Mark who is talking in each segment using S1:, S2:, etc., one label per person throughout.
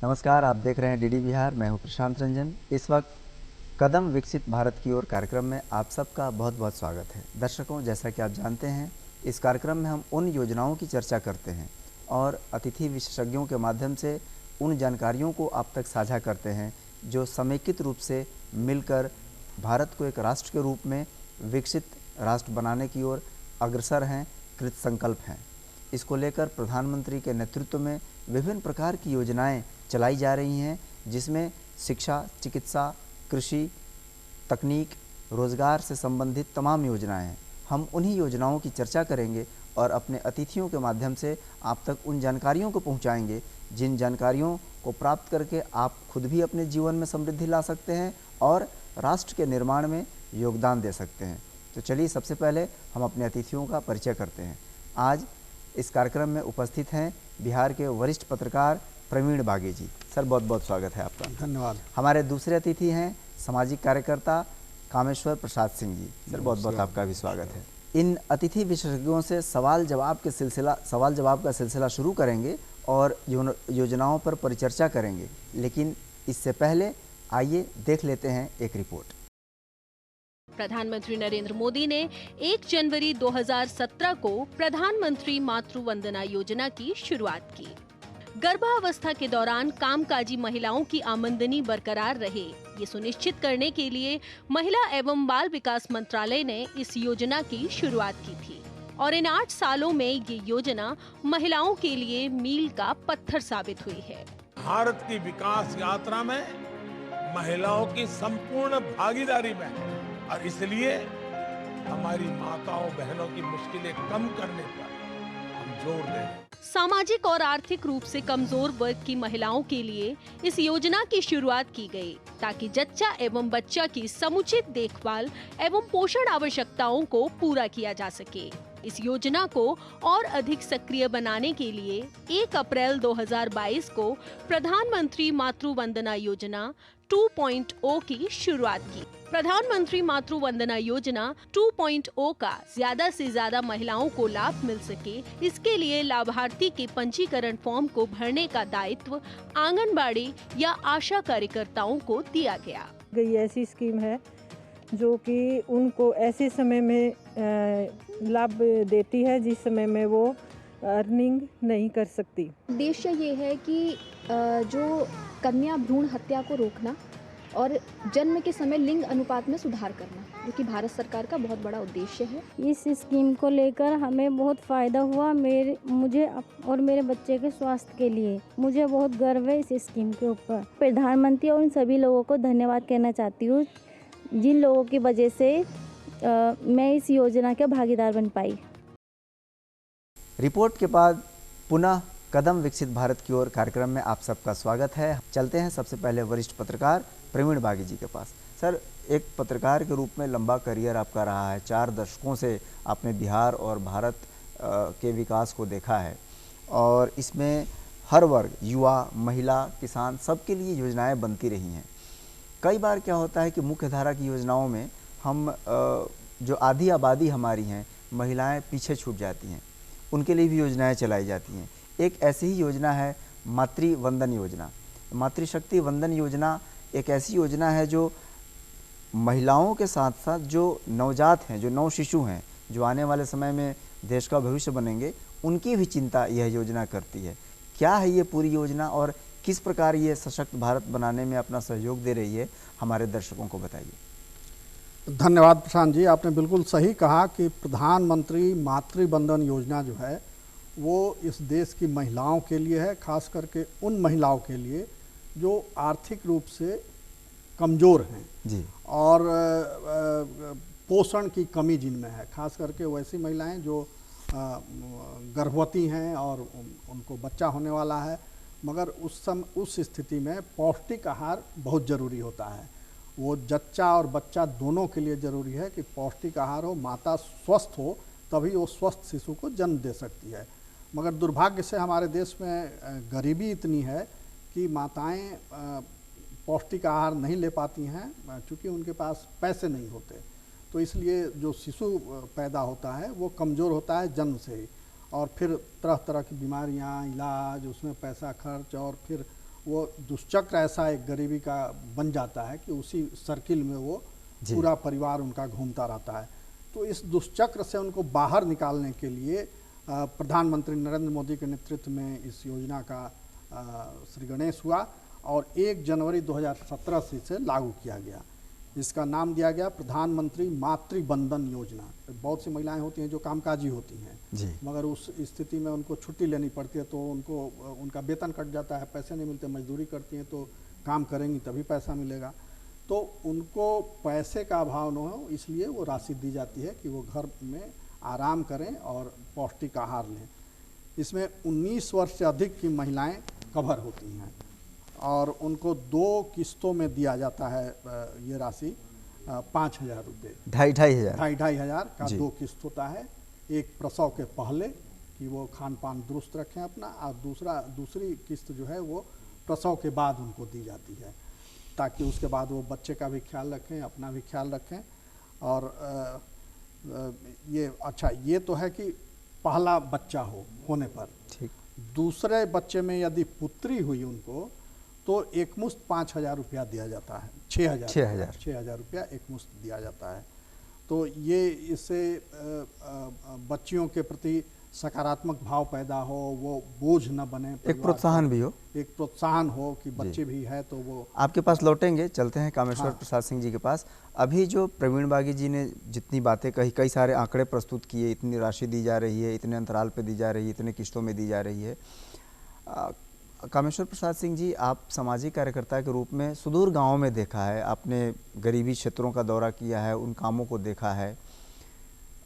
S1: नमस्कार, आप देख रहे हैं डीडी बिहार। मैं हूं प्रशांत रंजन। इस वक्त कदम विकसित भारत की ओर कार्यक्रम में आप सबका बहुत बहुत स्वागत है। दर्शकों, जैसा कि आप जानते हैं, इस कार्यक्रम में हम उन योजनाओं की चर्चा करते हैं और अतिथि विशेषज्ञों के माध्यम से उन जानकारियों को आप तक साझा करते हैं जो समेकित रूप से मिलकर भारत को एक राष्ट्र के रूप में विकसित राष्ट्र बनाने की ओर अग्रसर हैं, कृत संकल्प हैं। इसको लेकर प्रधानमंत्री के नेतृत्व में विभिन्न प्रकार की योजनाएं चलाई जा रही हैं, जिसमें शिक्षा, चिकित्सा, कृषि, तकनीक, रोजगार से संबंधित तमाम योजनाएं हैं। हम उन्हीं योजनाओं की चर्चा करेंगे और अपने अतिथियों के माध्यम से आप तक उन जानकारियों को पहुंचाएंगे जिन जानकारियों को प्राप्त करके आप खुद भी अपने जीवन में समृद्धि ला सकते हैं और राष्ट्र के निर्माण में योगदान दे सकते हैं। तो चलिए, सबसे पहले हम अपने अतिथियों का परिचय करते हैं। आज इस कार्यक्रम में उपस्थित हैं बिहार के वरिष्ठ पत्रकार प्रवीण बागी जी। सर, बहुत बहुत स्वागत है आपका।
S2: धन्यवाद।
S1: हमारे दूसरे अतिथि हैं सामाजिक कार्यकर्ता कामेश्वर प्रसाद सिंह जी। सर, बहुत बहुत आपका भी स्वागत है। इन अतिथि विशेषज्ञों से सवाल जवाब का सिलसिला शुरू करेंगे और योजनाओं पर परिचर्चा करेंगे, लेकिन इससे पहले आइए देख लेते हैं एक रिपोर्ट।
S3: प्रधानमंत्री नरेंद्र मोदी ने 1 जनवरी 2017 को प्रधानमंत्री मातृ वंदना योजना की शुरुआत की। गर्भावस्था के दौरान कामकाजी महिलाओं की आमदनी बरकरार रहे, ये सुनिश्चित करने के लिए महिला एवं बाल विकास मंत्रालय ने इस योजना की शुरुआत की थी और इन 8 सालों में ये योजना महिलाओं के लिए मील का पत्थर साबित हुई है।
S2: भारत की विकास यात्रा में महिलाओं की संपूर्ण भागीदारी में है और इसलिए हमारी माताओं बहनों की मुश्किलें कम करने पर हम जोर दे रहे हैं।
S3: सामाजिक और आर्थिक रूप से कमजोर वर्ग की महिलाओं के लिए इस योजना की शुरुआत की गई ताकि जच्चा एवं बच्चा की समुचित देखभाल एवं पोषण आवश्यकताओं को पूरा किया जा सके। इस योजना को और अधिक सक्रिय बनाने के लिए 1 अप्रैल 2022 को प्रधानमंत्री मातृ वंदना योजना 2.0 की शुरुआत की। प्रधानमंत्री मातृ वंदना योजना 2.0 का ज्यादा से ज्यादा महिलाओं को लाभ मिल सके, इसके लिए लाभार्थी के पंजीकरण फॉर्म को भरने का दायित्व आंगनबाड़ी या आशा कार्यकर्ताओं को दिया गया।
S4: गई ऐसी स्कीम है जो कि उनको ऐसे समय में लाभ देती है जिस समय में वो अर्निंग नहीं कर सकती।
S5: उद्देश्य ये है कि जो कन्या भ्रूण हत्या को रोकना और जन्म के समय लिंग अनुपात में सुधार करना, जो कि भारत सरकार का बहुत बड़ा उद्देश्य है।
S6: इस स्कीम को लेकर हमें बहुत फ़ायदा हुआ, मुझे और मेरे बच्चे के स्वास्थ्य के लिए। मुझे बहुत गर्व है इस स्कीम के ऊपर। प्रधानमंत्री और उन सभी लोगों को धन्यवाद कहना चाहती हूँ जिन लोगों की वजह से मैं इस योजना का भागीदार बन पाई।
S1: रिपोर्ट के बाद पुनः कदम विकसित भारत की ओर कार्यक्रम में आप सबका स्वागत है। चलते हैं सबसे पहले वरिष्ठ पत्रकार प्रवीण बागी जी के पास। सर, एक पत्रकार के रूप में लंबा करियर आपका रहा है। 4 दशकों से आपने बिहार और भारत के विकास को देखा है और इसमें हर वर्ग, युवा, महिला, किसान, सबके लिए योजनाएं बनती रही हैं। कई बार क्या होता है कि मुख्य धारा की योजनाओं में हम जो आधी आबादी हमारी हैं, महिलाएं पीछे छूट जाती हैं, उनके लिए भी योजनाएं चलाई जाती हैं। एक ऐसी ही योजना है मातृ वंदन योजना। मातृशक्ति वंदन योजना एक ऐसी योजना है जो महिलाओं के साथ साथ जो नवजात हैं, जो नव शिशु हैं, जो आने वाले समय में देश का भविष्य बनेंगे, उनकी भी चिंता यह योजना करती है। क्या है ये पूरी योजना और किस प्रकार ये सशक्त भारत बनाने में अपना सहयोग दे रही है, हमारे दर्शकों को बताइए।
S7: धन्यवाद प्रशांत जी, आपने बिल्कुल सही कहा कि प्रधानमंत्री मातृ वंदन योजना जो है वो इस देश की महिलाओं के लिए है, खास करके उन महिलाओं के लिए जो आर्थिक रूप से कमज़ोर हैं
S1: जी
S7: और पोषण की कमी जिनमें है, खास करके वैसी महिलाएं जो गर्भवती हैं और उनको बच्चा होने वाला है, मगर उस स्थिति में पौष्टिक आहार बहुत ज़रूरी होता है। वो जच्चा और बच्चा दोनों के लिए ज़रूरी है कि पौष्टिक आहार हो, माता स्वस्थ हो, तभी वो स्वस्थ शिशु को जन्म दे सकती है। मगर दुर्भाग्य से हमारे देश में गरीबी इतनी है कि माताएं पौष्टिक आहार नहीं ले पाती हैं क्योंकि उनके पास पैसे नहीं होते। तो इसलिए जो शिशु पैदा होता है वो कमज़ोर होता है जन्म से ही, और फिर तरह तरह की बीमारियां, इलाज, उसमें पैसा खर्च और फिर वो दुष्चक्र ऐसा एक गरीबी का बन जाता है कि उसी सर्किल में वो पूरा परिवार उनका घूमता रहता है। तो इस दुष्चक्र से उनको बाहर निकालने के लिए प्रधानमंत्री नरेंद्र मोदी के नेतृत्व में इस योजना का श्री गणेश हुआ और 1 जनवरी 2017 से इसे लागू किया गया। इसका नाम दिया गया प्रधानमंत्री मातृ बंधन योजना। बहुत सी महिलाएं होती हैं जो कामकाजी होती हैं
S1: जी।
S7: मगर उस स्थिति में उनको छुट्टी लेनी पड़ती है, तो उनको उनका वेतन कट जाता है, पैसे नहीं मिलते, मजदूरी करती हैं, तो काम करेंगी तभी पैसा मिलेगा। तो उनको पैसे का अभाव न हो इसलिए वो राशि दी जाती है कि वो घर में आराम करें और पौष्टिक आहार लें। इसमें 19 वर्ष से अधिक की महिलाएं कवर होती हैं और उनको 2 किस्तों में दिया जाता है ये राशि 5,000 रुपये, 2,500 का 2 किस्त होता है। एक प्रसव के पहले कि वो खान पान दुरुस्त रखें अपना, और दूसरी किस्त जो है वो प्रसव के बाद उनको दी जाती है, ताकि उसके बाद वो बच्चे का भी ख्याल रखें, अपना भी ख्याल रखें। और ये तो है कि पहला बच्चा होने पर।
S1: ठीक।
S7: दूसरे बच्चे में यदि पुत्री हुई उनको तो एकमुश्त 5,000 रुपया दिया जाता है, 6,000 रुपया एकमुश्त दिया जाता है। तो ये इससे बच्चियों के प्रति सकारात्मक भाव पैदा हो, वो बोझ न बने,
S1: एक प्रोत्साहन भी हो,
S7: एक प्रोत्साहन हो कि बच्चे भी है तो वो।
S1: आपके पास लौटेंगे, चलते हैं कामेश्वर प्रसाद सिंह जी के पास। अभी जो प्रवीण बागी जी ने जितनी बातें कही, कई सारे आंकड़े प्रस्तुत किए, इतनी राशि दी जा रही है, इतने अंतराल पे दी जा रही है, इतने किस्तों में दी जा रही है। कामेश्वर प्रसाद सिंह जी, आप सामाजिक कार्यकर्ता के रूप में सुदूर गाँव में देखा है, आपने गरीबी क्षेत्रों का दौरा किया है, उन कामों को देखा है।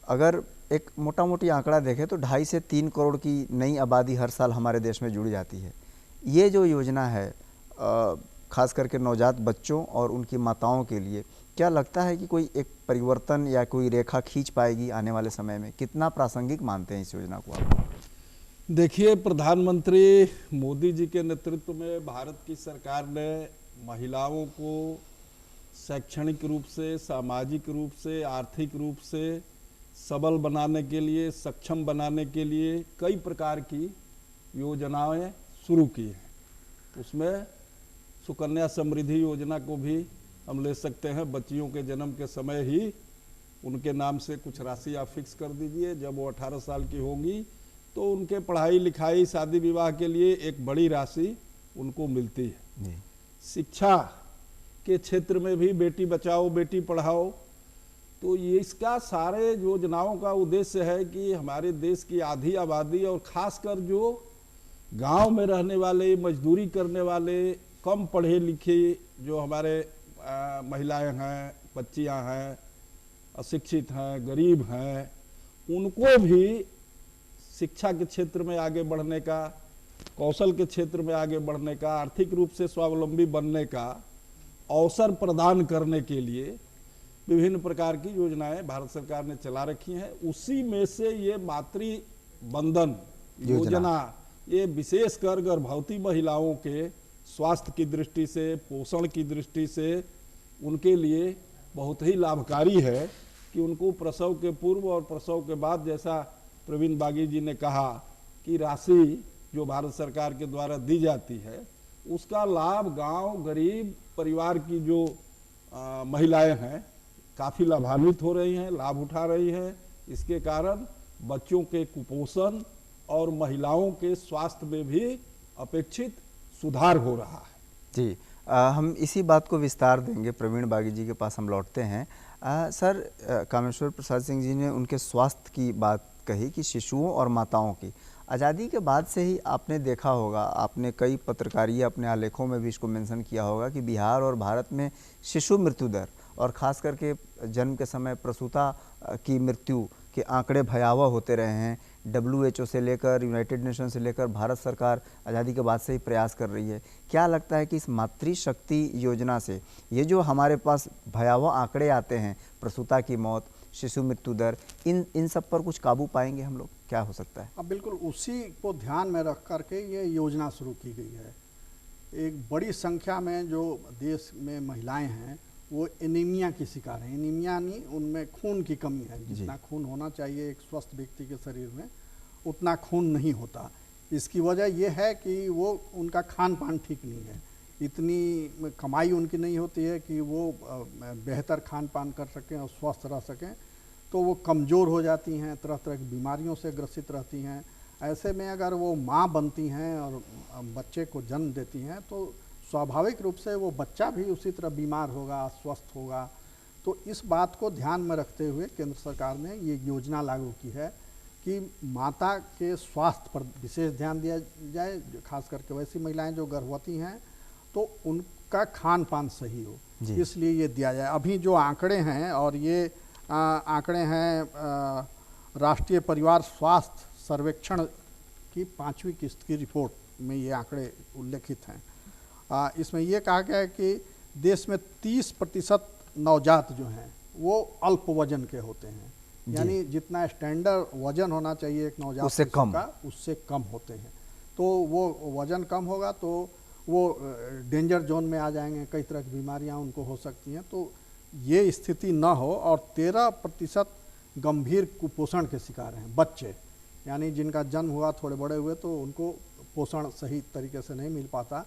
S1: अगर एक मोटा मोटी आंकड़ा देखें तो 2.5 से 3 करोड़ की नई आबादी हर साल हमारे देश में जुड़ जाती है। ये जो योजना है खास करके नवजात बच्चों और उनकी माताओं के लिए, क्या लगता है कि कोई एक परिवर्तन या कोई रेखा खींच पाएगी आने वाले समय में? कितना प्रासंगिक मानते हैं इस योजना को आप?
S8: देखिए, प्रधानमंत्री मोदी जी के नेतृत्व में भारत की सरकार ने महिलाओं को शैक्षणिक रूप से, सामाजिक रूप से, आर्थिक रूप से सबल बनाने के लिए, सक्षम बनाने के लिए कई प्रकार की योजनाएं शुरू की हैं। उसमें सुकन्या समृद्धि योजना को भी हम ले सकते हैं। बच्चियों के जन्म के समय ही उनके नाम से कुछ राशि आप फिक्स कर दीजिए, जब वो 18 साल की होंगी तो उनके पढ़ाई लिखाई, शादी विवाह के लिए एक बड़ी राशि उनको मिलती है। शिक्षा के क्षेत्र में भी बेटी बचाओ बेटी पढ़ाओ, तो ये इसका सारे योजनाओं का उद्देश्य है कि हमारे देश की आधी आबादी और खासकर जो गांव में रहने वाले, मजदूरी करने वाले, कम पढ़े लिखे जो हमारे महिलाएं हैं, बच्चियां हैं, अशिक्षित हैं, गरीब हैं, उनको भी शिक्षा के क्षेत्र में आगे बढ़ने का, कौशल के क्षेत्र में आगे बढ़ने का, आर्थिक रूप से स्वावलंबी बनने का अवसर प्रदान करने के लिए विभिन्न प्रकार की योजनाएं भारत सरकार ने चला रखी हैं। उसी में से ये मातृ बंधन योजना, ये विशेषकर गर्भवती महिलाओं के स्वास्थ्य की दृष्टि से, पोषण की दृष्टि से उनके लिए बहुत ही लाभकारी है कि उनको प्रसव के पूर्व और प्रसव के बाद, जैसा प्रवीण बागी जी ने कहा कि राशि जो भारत सरकार के द्वारा दी जाती है, उसका लाभ गांव गरीब परिवार की जो महिलाएं हैं काफ़ी लाभान्वित हो रही हैं, लाभ उठा रही हैं। इसके कारण बच्चों के कुपोषण और महिलाओं के स्वास्थ्य में भी अपेक्षित सुधार हो रहा है।
S1: जी, हम इसी बात को विस्तार देंगे, प्रवीण बागी जी के पास हम लौटते हैं। सर, कामेश्वर प्रसाद सिंह जी ने उनके स्वास्थ्य की बात कही कि शिशुओं और माताओं की आज़ादी के बाद से ही आपने देखा होगा, आपने कई पत्रकारीय अपने आलेखों में भी इसको मेंशन किया होगा कि बिहार और भारत में शिशु मृत्यु दर और ख़ास करके जन्म के समय प्रसूता की मृत्यु के आंकड़े भयावह होते रहे हैं। WHO से लेकर, यूनाइटेड नेशन से लेकर भारत सरकार आज़ादी के बाद से ही प्रयास कर रही है। क्या लगता है कि इस मातृशक्ति योजना से ये जो हमारे पास भयावह आंकड़े आते हैं, प्रसूता की मौत, शिशु मृत्यु दर, इन सब पर कुछ काबू पाएंगे हम लोग? क्या हो सकता है?
S7: अब बिल्कुल उसी को ध्यान में रख करके ये योजना शुरू की गई है। एक बड़ी संख्या में जो देश में महिलाएं हैं वो एनीमिया की शिकार है। एनीमिया नहीं, उनमें खून की कमी है। जितना खून होना चाहिए एक स्वस्थ व्यक्ति के शरीर में, उतना खून नहीं होता। इसकी वजह ये है कि वो उनका खान पान ठीक नहीं है, इतनी कमाई उनकी नहीं होती है कि वो बेहतर खान पान कर सकें और स्वस्थ रह सकें, तो वो कमज़ोर हो जाती हैं, तरह तरह की बीमारियों से ग्रसित रहती हैं। ऐसे में अगर वो माँ बनती हैं और बच्चे को जन्म देती हैं तो स्वाभाविक रूप से वो बच्चा भी उसी तरह बीमार होगा, अस्वस्थ होगा। तो इस बात को ध्यान में रखते हुए केंद्र सरकार ने ये योजना लागू की है कि माता के स्वास्थ्य पर विशेष ध्यान दिया जाए, खास करके वैसी महिलाएं जो गर्भवती हैं तो उनका खान पान सही हो, इसलिए ये दिया जाए। अभी जो आंकड़े हैं, और ये आंकड़े हैं राष्ट्रीय परिवार स्वास्थ्य सर्वेक्षण की 5वीं किस्त की रिपोर्ट में ये आंकड़े उल्लेखित हैं। इसमें ये कहा गया है कि देश में 30% नवजात जो हैं वो अल्प वजन के होते हैं, यानी जितना स्टैंडर्ड वजन होना चाहिए एक नवजात
S1: उससे कम,
S7: उससे कम होते हैं। तो वो वजन कम होगा तो वो डेंजर जोन में आ जाएंगे, कई तरह की बीमारियां उनको हो सकती हैं। तो ये स्थिति न हो। और 13% गंभीर कुपोषण के शिकार हैं बच्चे, यानी जिनका जन्म हुआ, थोड़े बड़े हुए तो उनको पोषण सही तरीके से नहीं मिल पाता,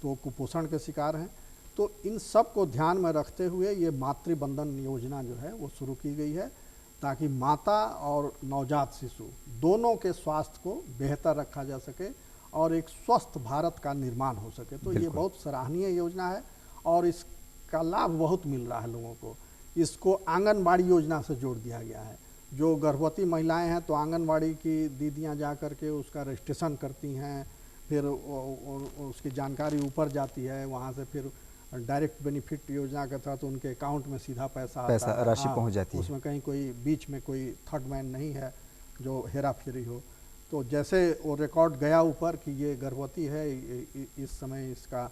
S7: तो कुपोषण के शिकार हैं। तो इन सब को ध्यान में रखते हुए ये मातृबंधन योजना जो है वो शुरू की गई है, ताकि माता और नवजात शिशु दोनों के स्वास्थ्य को बेहतर रखा जा सके और एक स्वस्थ भारत का निर्माण हो सके। तो ये बहुत सराहनीय योजना है और इसका लाभ बहुत मिल रहा है लोगों को। इसको आंगनबाड़ी योजना से जोड़ दिया गया है। जो गर्भवती महिलाएं हैं तो आंगनबाड़ी की दीदियां जा कर के उसका रजिस्ट्रेशन करती हैं, फिर उसकी जानकारी ऊपर जाती है, वहाँ से फिर डायरेक्ट बेनिफिट योजना के तहत उनके अकाउंट में सीधा पैसा आता है,
S1: राशि पहुँच जाती है।
S7: उसमें कहीं कोई बीच में कोई थर्ड मैन नहीं है जो हेरा फेरी हो। तो जैसे वो रिकॉर्ड गया ऊपर कि ये गर्भवती है, इस समय इसका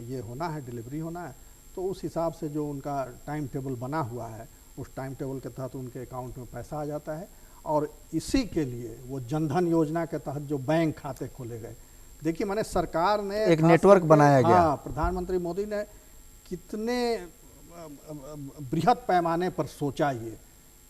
S7: ये होना है, डिलीवरी होना है, तो उस हिसाब से जो उनका टाइम टेबल बना हुआ है उस टाइम टेबल के तहत उनके अकाउंट में पैसा आ जाता है। और इसी के लिए वो जनधन योजना के तहत जो बैंक खाते खोले गए, देखिए मैंने सरकार ने
S1: एक नेटवर्क बनाया गया।
S7: प्रधानमंत्री मोदी ने कितने बृहद पैमाने पर सोचा ये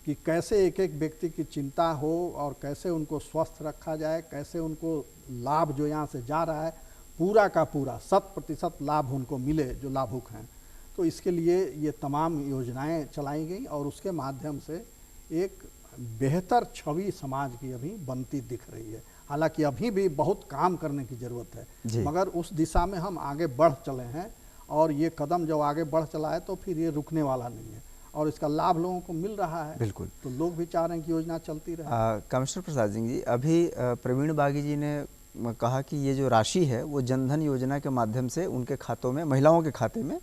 S7: कि कैसे एक एक व्यक्ति की चिंता हो और कैसे उनको स्वस्थ रखा जाए, कैसे उनको लाभ जो यहाँ से जा रहा है पूरा का पूरा 100% लाभ उनको मिले जो लाभुक हैं। तो इसके लिए ये तमाम योजनाएं चलाई गई और उसके माध्यम से एक बेहतर छवि समाज की अभी बनती दिख रही है। हालांकि अभी भी बहुत काम करने की ज़रूरत है, मगर उस दिशा में हम आगे बढ़ चले हैं और ये कदम जब आगे बढ़ चला है तो फिर ये रुकने वाला नहीं है और इसका लाभ लोगों को मिल रहा है।
S1: बिल्कुल,
S7: तो लोग भी चाह रहे हैं कि योजना चलती रहे।
S1: कमिश्नर प्रसाद सिंह जी, अभी प्रवीण बागी जी ने कहा कि ये जो राशि है वो जनधन योजना के माध्यम से उनके खातों में, महिलाओं के खाते में,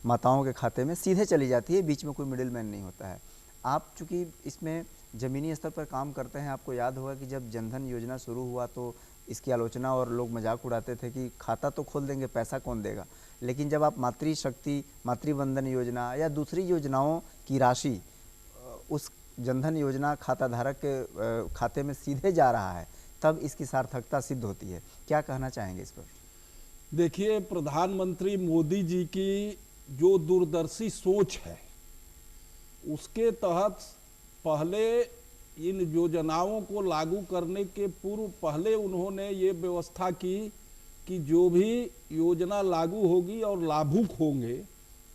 S1: माताओं के खाते में सीधे चली जाती है, बीच में कोई मिडिल मैन नहीं होता है। आप चूँकि इसमें ज़मीनी स्तर पर काम करते हैं, आपको याद होगा कि जब जनधन योजना शुरू हुआ तो इसकी आलोचना और लोग मजाक उड़ाते थे कि खाता तो खोल देंगे, पैसा कौन देगा। लेकिन जब आप मातृशक्ति, मातृबंधन योजना या दूसरी योजनाओं की राशि उस जनधन योजना खाता धारक के खाते में सीधे जा रहा है, तब इसकी सार्थकता सिद्ध होती है। क्या कहना चाहेंगे इस पर?
S8: देखिए, प्रधानमंत्री मोदी जी की जो दूरदर्शी सोच है उसके तहत पहले इन योजनाओं को लागू करने के पूर्व पहले उन्होंने ये व्यवस्था की कि जो भी योजना लागू होगी और लाभुक होंगे,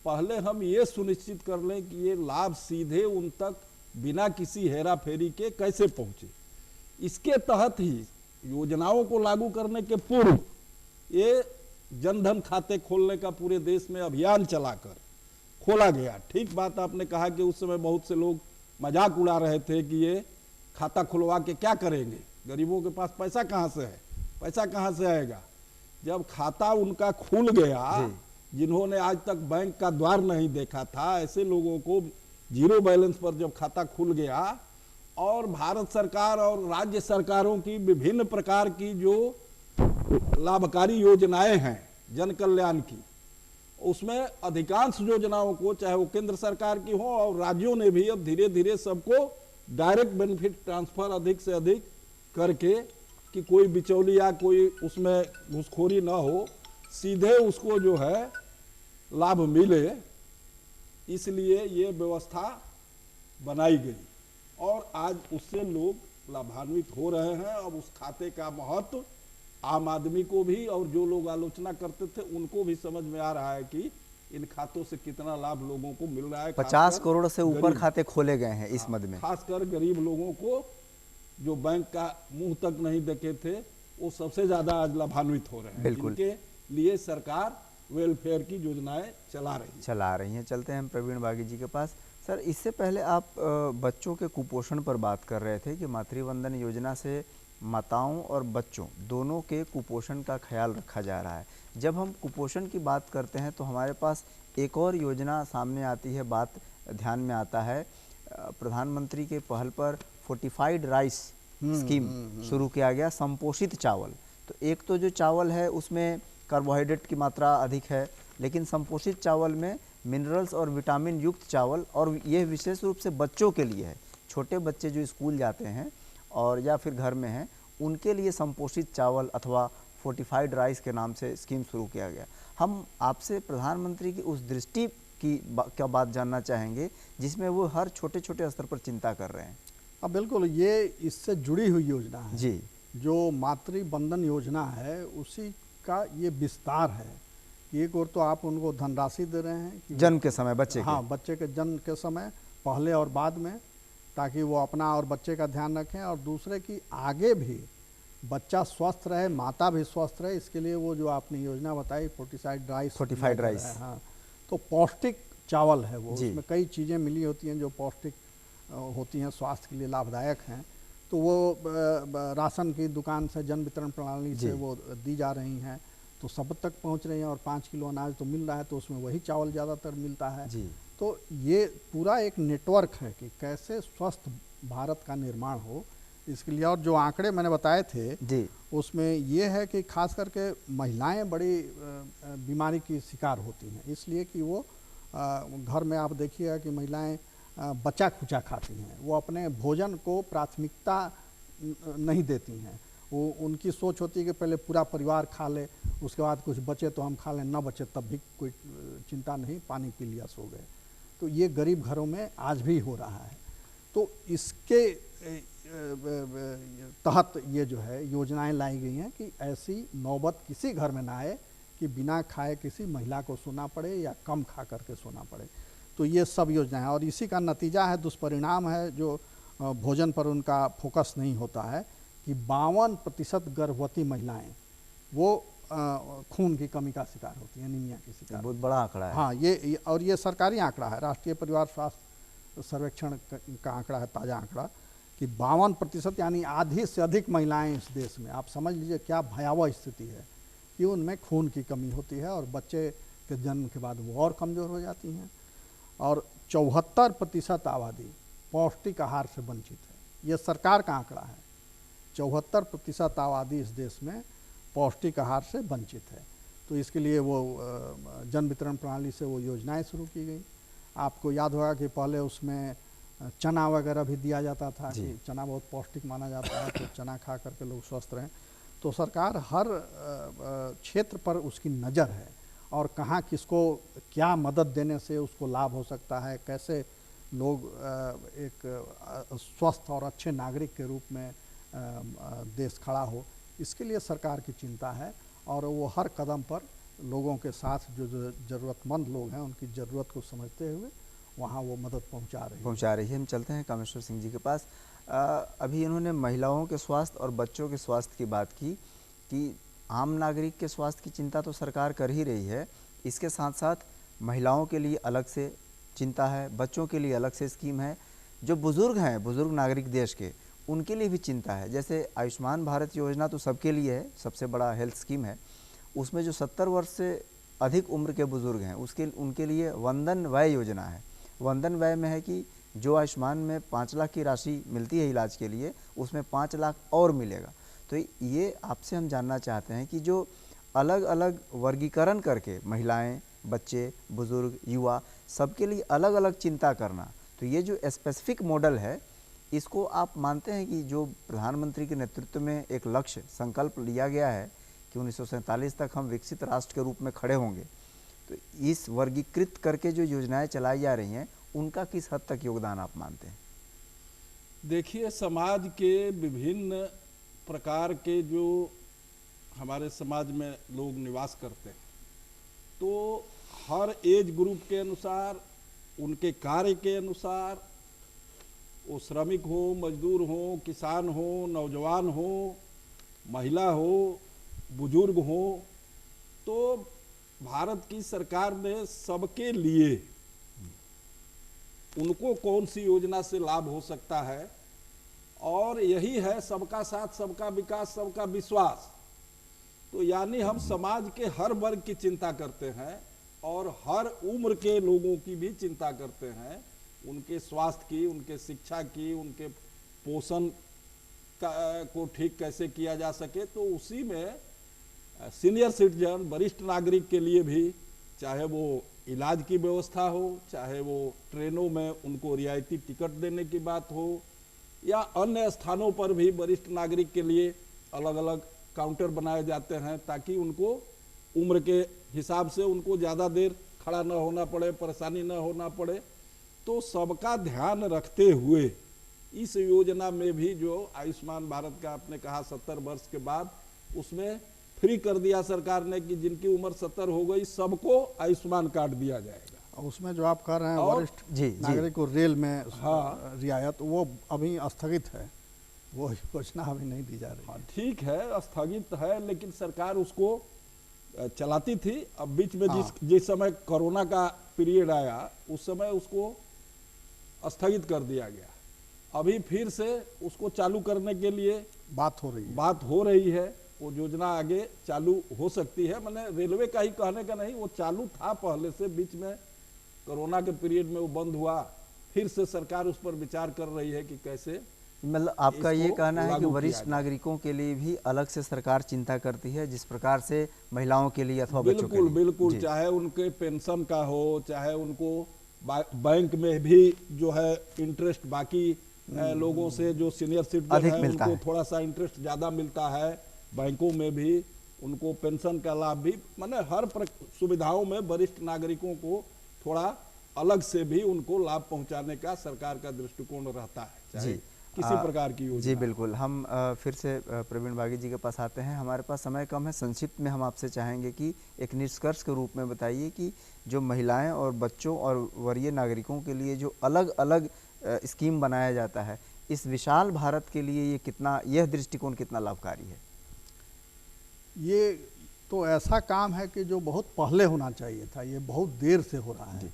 S8: पहले हम ये सुनिश्चित कर लें कि ये लाभ सीधे उन तक बिना किसी हेरा फेरी के कैसे पहुंचे। इसके तहत ही योजनाओं को लागू करने के पूर्व ये जनधन खाते खोलने का पूरे देश में अभियान चलाकर खोला गया। ठीक बात आपने कहा कि उस समय बहुत से लोग मजाक उड़ा रहे थे कि ये खाता खुलवा के क्या करेंगे, गरीबों के पास पैसा कहाँ से है, पैसा कहाँ से आएगा। जब खाता उनका खुल गया, जिन्होंने आज तक बैंक का द्वार नहीं देखा था, ऐसे लोगों को जीरो बैलेंस पर जब खाता खुल गया और भारत सरकार और राज्य सरकारों की विभिन्न प्रकार की जो लाभकारी योजनाएं हैं जन कल्याण की, उसमें अधिकांश योजनाओं को, चाहे वो केंद्र सरकार की हो और राज्यों ने भी अब धीरे धीरे सबको डायरेक्ट बेनिफिट ट्रांसफर अधिक से अधिक करके कि कोई बिचौलिया, कोई उसमें घुसखोरी ना हो, सीधे उसको जो है लाभ मिले, इसलिए ये व्यवस्था बनाई गई और आज उससे लोग लाभान्वित हो रहे हैं। अब उस खाते का महत्व आम आदमी को भी और जो लोग आलोचना करते थे उनको भी समझ में आ रहा है कि इन खातों से कितना लाभ लोगों को मिल रहा है।
S1: 50 करोड़ से ऊपर
S8: गरीब-
S1: खाते खोले गए हैं इस मद में।
S8: खासकर गरीब लोगों को जो बैंक का मुंह तक नहीं देखे थे वो सबसे ज्यादा आज लाभान्वित हो रहे हैं।
S1: बिल्कुल।
S8: इनके लिए सरकार वेलफेयर की योजनाएं चला रही है।
S1: चलते हैं हम प्रवीण बागी जी के पास। सर, इससे पहले आप बच्चों के कुपोषण पर बात कर रहे थे कि मातृवंदन योजना से माताओं और बच्चों दोनों के कुपोषण का ख्याल रखा जा रहा है। जब हम कुपोषण की बात करते हैं तो हमारे पास एक और योजना सामने आती है, बात ध्यान में आता है, प्रधानमंत्री के पहल पर फोर्टिफाइड राइस स्कीम शुरू किया गया, संपोषित चावल। तो एक तो जो चावल है उसमें कार्बोहाइड्रेट की मात्रा अधिक है, लेकिन संपोषित चावल में मिनरल्स और विटामिन युक्त चावल, और यह विशेष रूप से बच्चों के लिए है। छोटे बच्चे जो स्कूल जाते हैं और या फिर घर में हैं, उनके लिए संपोषित चावल अथवा फोर्टिफाइड राइस के नाम से स्कीम शुरू किया गया। हम आपसे प्रधानमंत्री की उस दृष्टि की क्या बात जानना चाहेंगे जिसमें वो हर छोटे छोटे स्तर पर चिंता कर रहे हैं।
S7: अब बिल्कुल ये इससे जुड़ी हुई योजना है
S1: जी।
S7: जो मातृवंदन योजना है उसी का ये विस्तार है। एक और तो आप उनको धनराशि दे रहे हैं कि
S1: जन्म के समय बच्चे
S7: हाँ, बच्चे के जन्म के समय पहले और बाद में, ताकि वो अपना और बच्चे का ध्यान रखें, और दूसरे की आगे भी बच्चा स्वस्थ रहे, माता भी स्वस्थ रहे। इसके लिए वो जो आपने योजना बताई फोर्टिफाइड राइस, हाँ, तो पौष्टिक चावल है वो, उसमें कई चीज़ें मिली होती हैं जो पौष्टिक होती हैं, स्वास्थ्य के लिए लाभदायक हैं। तो वो राशन की दुकान से, जन वितरण प्रणाली से वो दी जा रही हैं, तो सब तक पहुंच रही हैं, और 5 किलो अनाज तो मिल रहा है, तो उसमें वही चावल ज़्यादातर मिलता है
S1: जी।
S7: तो ये पूरा एक नेटवर्क है कि कैसे स्वस्थ भारत का निर्माण हो, इसके लिए। और जो आंकड़े मैंने बताए थे
S1: जी,
S7: उसमें ये है कि खास करके महिलाएं बड़ी बीमारी की शिकार होती हैं, इसलिए कि वो घर में आप देखिएगा कि महिलाएं बचा खुचा खाती हैं, वो अपने भोजन को प्राथमिकता नहीं देती हैं। वो उनकी सोच होती है कि पहले पूरा परिवार खा ले, उसके बाद कुछ बचे तो हम खा लें, न बचे तब भी कोई चिंता नहीं, पानी पी लिया सो गए। तो ये गरीब घरों में आज भी हो रहा है। तो इसके तहत ये जो है योजनाएं लाई गई हैं कि ऐसी नौबत किसी घर में ना आए कि बिना खाए किसी महिला को सोना पड़े या कम खा करके सोना पड़े। तो ये सब योजनाएं, और इसी का नतीजा है, दुष्परिणाम है, जो भोजन पर उनका फोकस नहीं होता है, कि 52% गर्भवती महिलाएं वो खून की कमी का शिकार होती हैं, एनीमिया की शिकार।
S1: बहुत बड़ा आंकड़ा है।
S7: हाँ, ये सरकारी आंकड़ा है, राष्ट्रीय परिवार स्वास्थ्य सर्वेक्षण का आंकड़ा है, ताज़ा आंकड़ा, कि 52% यानी आधी से अधिक महिलाएं इस देश में, आप समझ लीजिए क्या भयावह स्थिति है, कि उनमें खून की कमी होती है, और बच्चे के जन्म के बाद वो और कमज़ोर हो जाती हैं। और 74% आबादी पौष्टिक आहार से वंचित है, ये सरकार का आंकड़ा है। 74% आबादी इस देश में पौष्टिक आहार से वंचित है। तो इसके लिए वो जन वितरण प्रणाली से वो योजनाएं शुरू की गई। आपको याद होगा कि पहले उसमें चना वगैरह भी दिया जाता था, कि चना बहुत पौष्टिक माना जाता है, तो चना खा करके लोग स्वस्थ रहें। तो सरकार हर क्षेत्र पर उसकी नज़र है, और कहाँ किसको क्या मदद देने से उसको लाभ हो सकता है, कैसे लोग एक स्वस्थ और अच्छे नागरिक के रूप में देश खड़ा हो, इसके लिए सरकार की चिंता है। और वो हर कदम पर लोगों के साथ जो ज़रूरतमंद लोग हैं उनकी ज़रूरत को समझते हुए वहाँ वो मदद पहुँचा रही है।
S1: हम चलते हैं कामेश्वर सिंह जी के पास। अभी इन्होंने महिलाओं के स्वास्थ्य और बच्चों के स्वास्थ्य की बात की, कि आम नागरिक के स्वास्थ्य की चिंता तो सरकार कर ही रही है, इसके साथ साथ महिलाओं के लिए अलग से चिंता है, बच्चों के लिए अलग से स्कीम है, जो बुज़ुर्ग हैं, बुज़ुर्ग नागरिक देश के, उनके लिए भी चिंता है। जैसे आयुष्मान भारत योजना तो सबके लिए है, सबसे बड़ा हेल्थ स्कीम है, उसमें जो 70 वर्ष से अधिक उम्र के बुज़ुर्ग हैं उनके लिए वंदन व्यय योजना है। वंदन व्यय में है कि जो आयुष्मान में 5 लाख की राशि मिलती है इलाज के लिए, उसमें 5 लाख और मिलेगा। तो ये आपसे हम जानना चाहते हैं कि जो अलग अलग वर्गीकरण करके महिलाएं, बच्चे, बुज़ुर्ग, युवा, सबके लिए अलग अलग चिंता करना, तो ये जो स्पेसिफिक मॉडल है, इसको आप मानते हैं कि जो प्रधानमंत्री के नेतृत्व में एक लक्ष्य संकल्प लिया गया है कि 1947 तक हम विकसित राष्ट्र के रूप में खड़े होंगे, तो इस वर्गीकृत करके जो योजनाएं चलाई जा रही हैं उनका किस हद तक योगदान आप मानते हैं?
S8: देखिए, समाज के विभिन्न प्रकार के जो हमारे समाज में लोग निवास करते हैं, तो हर एज ग्रुप के अनुसार, उनके कार्य के अनुसार, वो श्रमिक हो, मजदूर हो, किसान हो, नौजवान हो, महिला हो, बुजुर्ग हो, तो भारत की सरकार ने सबके लिए उनको कौन सी योजना से लाभ हो सकता है, और यही है सबका साथ, सबका विकास, सबका विश्वास। तो यानी हम समाज के हर वर्ग की चिंता करते हैं और हर उम्र के लोगों की भी चिंता करते हैं, उनके स्वास्थ्य की, उनके शिक्षा की, उनके पोषण को ठीक कैसे किया जा सके। तो उसी में सीनियर सिटीजन, वरिष्ठ नागरिक के लिए भी, चाहे वो इलाज की व्यवस्था हो, चाहे वो ट्रेनों में उनको रियायती टिकट देने की बात हो, या अन्य स्थानों पर भी वरिष्ठ नागरिक के लिए अलग अलग काउंटर बनाए जाते हैं, ताकि उनको उम्र के हिसाब से उनको ज़्यादा देर खड़ा न होना पड़े, परेशानी न होना पड़े। तो सबका ध्यान रखते हुए इस योजना में भी जो आयुष्मान भारत का आपने कहा 70 वर्ष के बाद, उसमें फ्री कर दिया सरकार ने कि जिनकी उम्र 70 हो गई सबको आयुष्मान कार्ड दिया जाएगा।
S7: उसमें जो आप कह रहे हैं वरिष्ठ नागरिक को रेल में रियायत, वो अभी स्थगित है, वो योजना अभी नहीं दी जा रही।
S8: ठीक है, स्थगित है, लेकिन सरकार उसको चलाती थी। अब बीच में जिस समय कोरोना का पीरियड आया, उस समय उसको स्थगित कर दिया गया। अभी फिर से उसको चालू करने के लिए
S7: बात हो रही है।
S8: वो योजना आगे चालू हो सकती है। मैंने रेलवे का ही कहने का नहीं, वो चालू था पहले से, बीच में कोरोना के पीरियड में वो बंद हुआ, फिर से सरकार उस पर विचार कर रही है कि कैसे।
S1: मतलब आपका ये कहना है कि वरिष्ठ नागरिकों के लिए भी अलग से सरकार चिंता करती है, जिस प्रकार से महिलाओं के लिए अथवा बच्चों के लिए।
S8: बिल्कुल, चाहे उनके पेंशन का हो, चाहे उनको बैंक में भी जो है इंटरेस्ट बाकी लोगों से, जो सीनियर सिटीजन है उनको थोड़ा सा इंटरेस्ट ज़्यादा मिलता है, बैंकों में भी उनको पेंशन का लाभ भी, माने हर सुविधाओं में वरिष्ठ नागरिकों को थोड़ा अलग से भी उनको लाभ पहुंचाने का सरकार का दृष्टिकोण रहता है, चाहे किसी प्रकार की योजना।
S1: जी बिल्कुल। हम फिर से प्रवीण बागी जी के पास आते हैं। हमारे पास समय कम है, संक्षिप्त में हम आपसे चाहेंगे कि एक निष्कर्ष के रूप में बताइए कि जो महिलाएं और बच्चों और वरीय नागरिकों के लिए जो अलग अलग स्कीम बनाया जाता है, इस विशाल भारत के लिए यह दृष्टिकोण कितना लाभकारी है?
S7: ये तो ऐसा काम है कि जो बहुत पहले होना चाहिए था, ये बहुत देर से हो रहा है,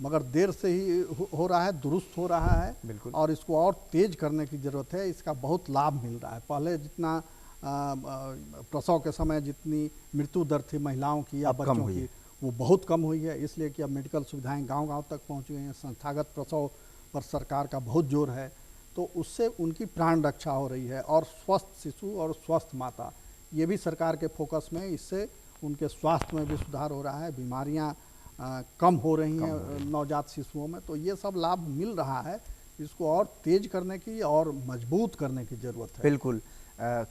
S7: मगर देर से ही हो रहा है, दुरुस्त हो रहा है।
S1: बिल्कुल।
S7: और इसको और तेज करने की ज़रूरत है। इसका बहुत लाभ मिल रहा है। पहले जितना प्रसव के समय जितनी मृत्यु दर थी महिलाओं की या बच्चों की, वो बहुत कम हुई है, इसलिए कि अब मेडिकल सुविधाएं गांव-गांव तक पहुंची हैं। संस्थागत प्रसव पर सरकार का बहुत जोर है, तो उससे उनकी प्राण रक्षा हो रही है। और स्वस्थ शिशु और स्वस्थ माता, ये भी सरकार के फोकस में, इससे उनके स्वास्थ्य में भी सुधार हो रहा है, बीमारियाँ कम हो रही हैं नवजात शिशुओं में। तो ये सब लाभ मिल रहा है, इसको और तेज करने की और मजबूत करने की ज़रूरत है।
S1: बिल्कुल।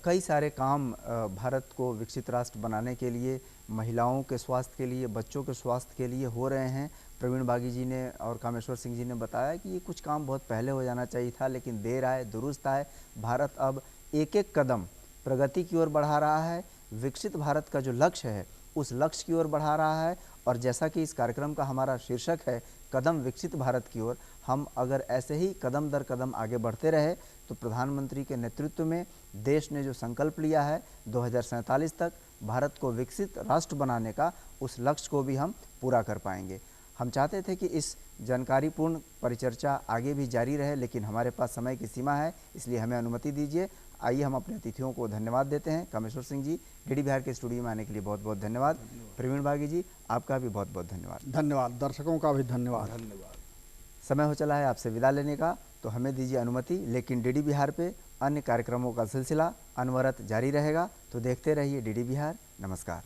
S1: कई सारे काम भारत को विकसित राष्ट्र बनाने के लिए, महिलाओं के स्वास्थ्य के लिए, बच्चों के स्वास्थ्य के लिए हो रहे हैं। प्रवीण बागी जी ने और कामेश्वर सिंह जी ने बताया कि ये कुछ काम बहुत पहले हो जाना चाहिए था, लेकिन देर आए दुरुस्त आए। भारत अब एक एक कदम प्रगति की ओर बढ़ा रहा है, विकसित भारत का जो लक्ष्य है उस लक्ष्य की ओर बढ़ा रहा है। और जैसा कि इस कार्यक्रम का हमारा शीर्षक है कदम विकसित भारत की ओर, हम अगर ऐसे ही कदम दर कदम आगे बढ़ते रहे तो प्रधानमंत्री के नेतृत्व में देश ने जो संकल्प लिया है 2047 तक भारत को विकसित राष्ट्र बनाने का, उस लक्ष्य को भी हम पूरा कर पाएंगे। हम चाहते थे कि इस जानकारीपूर्ण परिचर्चा आगे भी जारी रहे, लेकिन हमारे पास समय की सीमा है, इसलिए हमें अनुमति दीजिए। आइए हम अपने अतिथियों को धन्यवाद देते हैं। कामेश्वर सिंह जी, डीडी बिहार के स्टूडियो में आने के लिए बहुत बहुत धन्यवाद। प्रवीण बागी जी, आपका भी बहुत बहुत धन्यवाद।
S7: धन्यवाद, दर्शकों का भी धन्यवाद।
S1: समय हो चला है आपसे विदा लेने का, तो हमें दीजिए अनुमति, लेकिन डीडी बिहार पे अन्य कार्यक्रमों का सिलसिला अनवरत जारी रहेगा। तो देखते रहिए डीडी बिहार। नमस्कार।